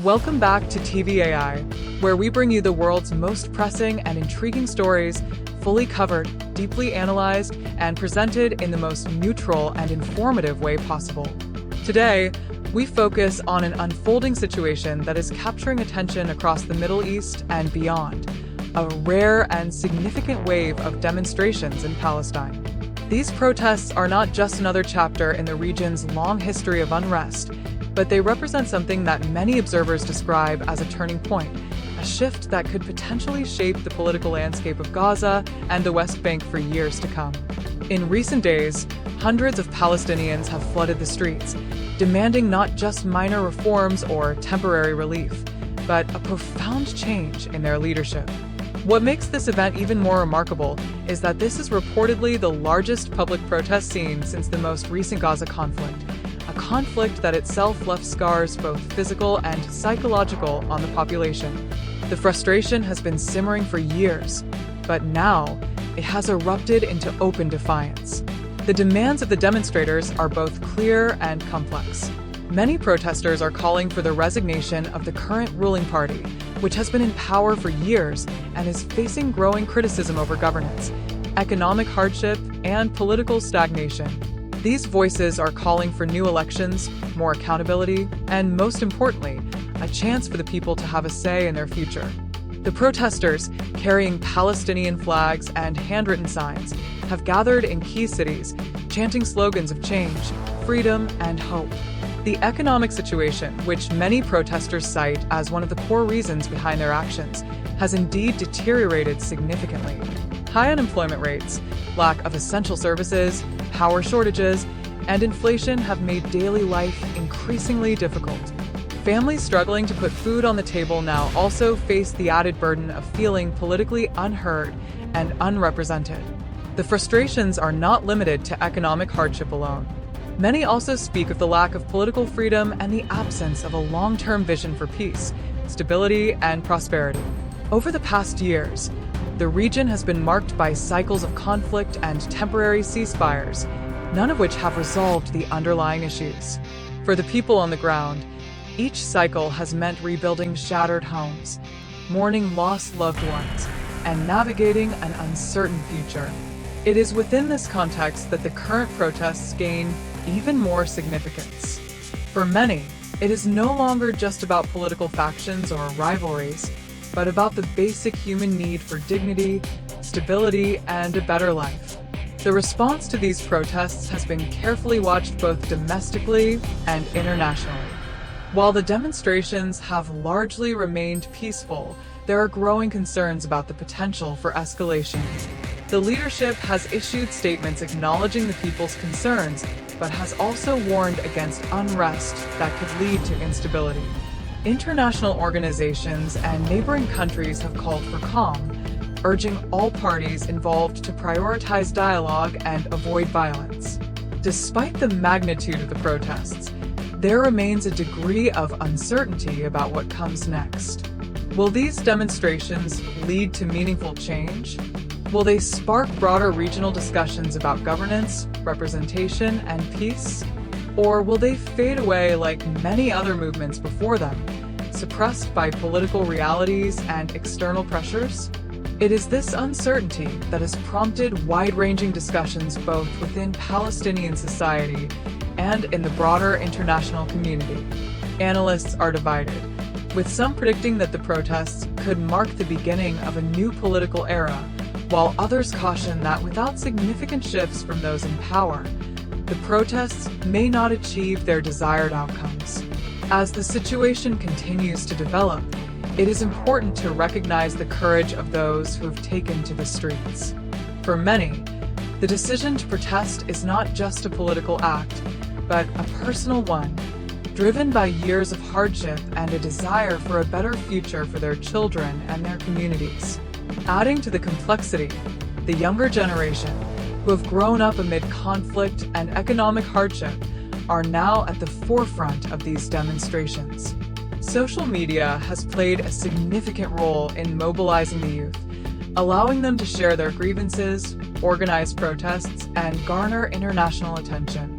Welcome back to TVAI, where we bring you the world's most pressing and intriguing stories, fully covered, deeply analyzed, and presented in the most neutral and informative way possible. Today, we focus on an unfolding situation that is capturing attention across the Middle East and beyond, a rare and significant wave of demonstrations in Palestine. These protests are not just another chapter in the region's long history of unrest, but they represent something that many observers describe as a turning point, a shift that could potentially shape the political landscape of Gaza and the West Bank for years to come. In recent days, hundreds of Palestinians have flooded the streets, demanding not just minor reforms or temporary relief, but a profound change in their leadership. What makes this event even more remarkable is that this is reportedly the largest public protest seen since the most recent Gaza conflict, a conflict that itself left scars both physical and psychological on the population. The frustration has been simmering for years, but now it has erupted into open defiance. The demands of the demonstrators are both clear and complex. Many protesters are calling for the resignation of the current ruling party, which has been in power for years and is facing growing criticism over governance, economic hardship, and political stagnation. These voices are calling for new elections, more accountability, and most importantly, a chance for the people to have a say in their future. The protesters, carrying Palestinian flags and handwritten signs, have gathered in key cities, chanting slogans of change, freedom, and hope. The economic situation, which many protesters cite as one of the core reasons behind their actions, has indeed deteriorated significantly. High unemployment rates, lack of essential services, power shortages, and inflation have made daily life increasingly difficult. Families struggling to put food on the table now also face the added burden of feeling politically unheard and unrepresented. The frustrations are not limited to economic hardship alone. Many also speak of the lack of political freedom and the absence of a long-term vision for peace, stability, and prosperity. Over the past years, the region has been marked by cycles of conflict and temporary ceasefires, none of which have resolved the underlying issues. For the people on the ground, each cycle has meant rebuilding shattered homes, mourning lost loved ones, and navigating an uncertain future. It is within this context that the current protests gain even more significance. For many, it is no longer just about political factions or rivalries, but about the basic human need for dignity, stability, and a better life. The response to these protests has been carefully watched both domestically and internationally. While the demonstrations have largely remained peaceful, there are growing concerns about the potential for escalation. The leadership has issued statements acknowledging the people's concerns, but has also warned against unrest that could lead to instability. International organizations and neighboring countries have called for calm, urging all parties involved to prioritize dialogue and avoid violence. Despite the magnitude of the protests, there remains a degree of uncertainty about what comes next. Will these demonstrations lead to meaningful change? Will they spark broader regional discussions about governance, representation, and peace? Or will they fade away like many other movements before them, suppressed by political realities and external pressures? It is this uncertainty that has prompted wide-ranging discussions both within Palestinian society and in the broader international community. Analysts are divided, with some predicting that the protests could mark the beginning of a new political era, while others caution that without significant shifts from those in power, the protests may not achieve their desired outcomes. As the situation continues to develop, it is important to recognize the courage of those who have taken to the streets. For many, the decision to protest is not just a political act, but a personal one, driven by years of hardship and a desire for a better future for their children and their communities. Adding to the complexity, the younger generation, who have grown up amid conflict and economic hardship, are now at the forefront of these demonstrations. Social media has played a significant role in mobilizing the youth, allowing them to share their grievances, organize protests, and garner international attention.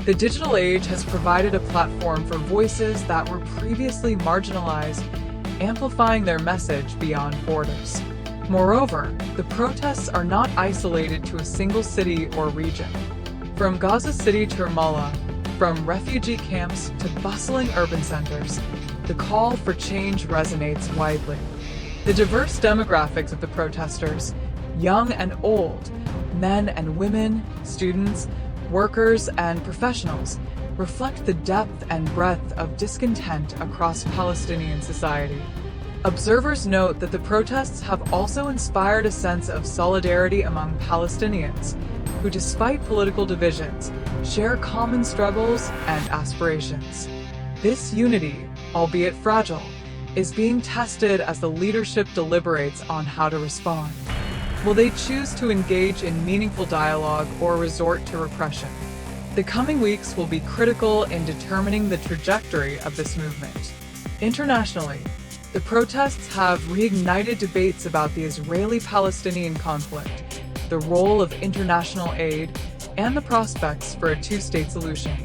The digital age has provided a platform for voices that were previously marginalized, amplifying their message beyond borders. Moreover, the protests are not isolated to a single city or region. From Gaza City to Ramallah, from refugee camps to bustling urban centers, the call for change resonates widely. The diverse demographics of the protesters, young and old, men and women, students, workers, and professionals, reflect the depth and breadth of discontent across Palestinian society. Observers note that the protests have also inspired a sense of solidarity among Palestinians, who, despite political divisions, share common struggles and aspirations. This unity, albeit fragile, is being tested as the leadership deliberates on how to respond. Will they choose to engage in meaningful dialogue or resort to repression? The coming weeks will be critical in determining the trajectory of this movement. Internationally, the protests have reignited debates about the Israeli-Palestinian conflict, the role of international aid, and the prospects for a two-state solution.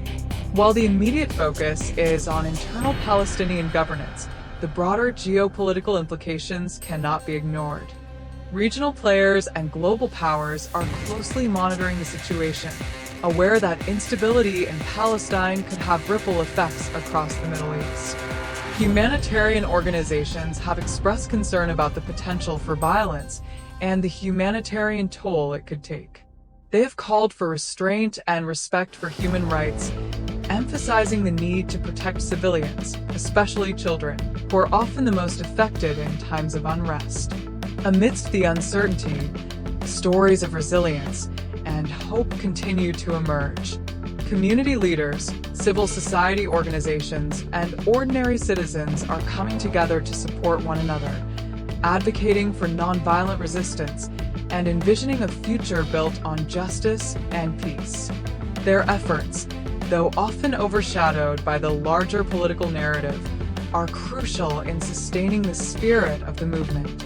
While the immediate focus is on internal Palestinian governance, the broader geopolitical implications cannot be ignored. Regional players and global powers are closely monitoring the situation, aware that instability in Palestine could have ripple effects across the Middle East. Humanitarian organizations have expressed concern about the potential for violence and the humanitarian toll it could take. They have called for restraint and respect for human rights, emphasizing the need to protect civilians, especially children, who are often the most affected in times of unrest. Amidst the uncertainty, stories of resilience and hope continue to emerge. Community leaders, civil society organizations, and ordinary citizens are coming together to support one another, advocating for nonviolent resistance and envisioning a future built on justice and peace. Their efforts, though often overshadowed by the larger political narrative, are crucial in sustaining the spirit of the movement.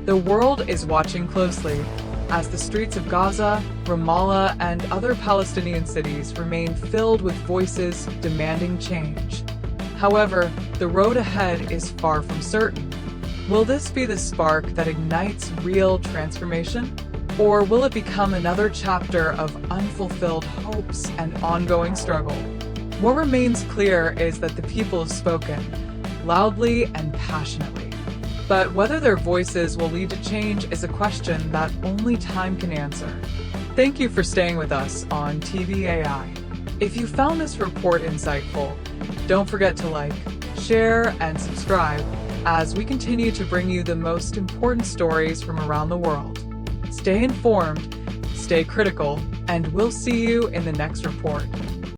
The world is watching closely as the streets of Gaza, Ramallah, and other Palestinian cities remain filled with voices demanding change. However, the road ahead is far from certain. Will this be the spark that ignites real transformation? Or will it become another chapter of unfulfilled hopes and ongoing struggle? What remains clear is that the people have spoken, loudly and passionately. But whether their voices will lead to change is a question that only time can answer. Thank you for staying with us on TVAI. If you found this report insightful, don't forget to like, share, and subscribe as we continue to bring you the most important stories from around the world. Stay informed, stay critical, and we'll see you in the next report.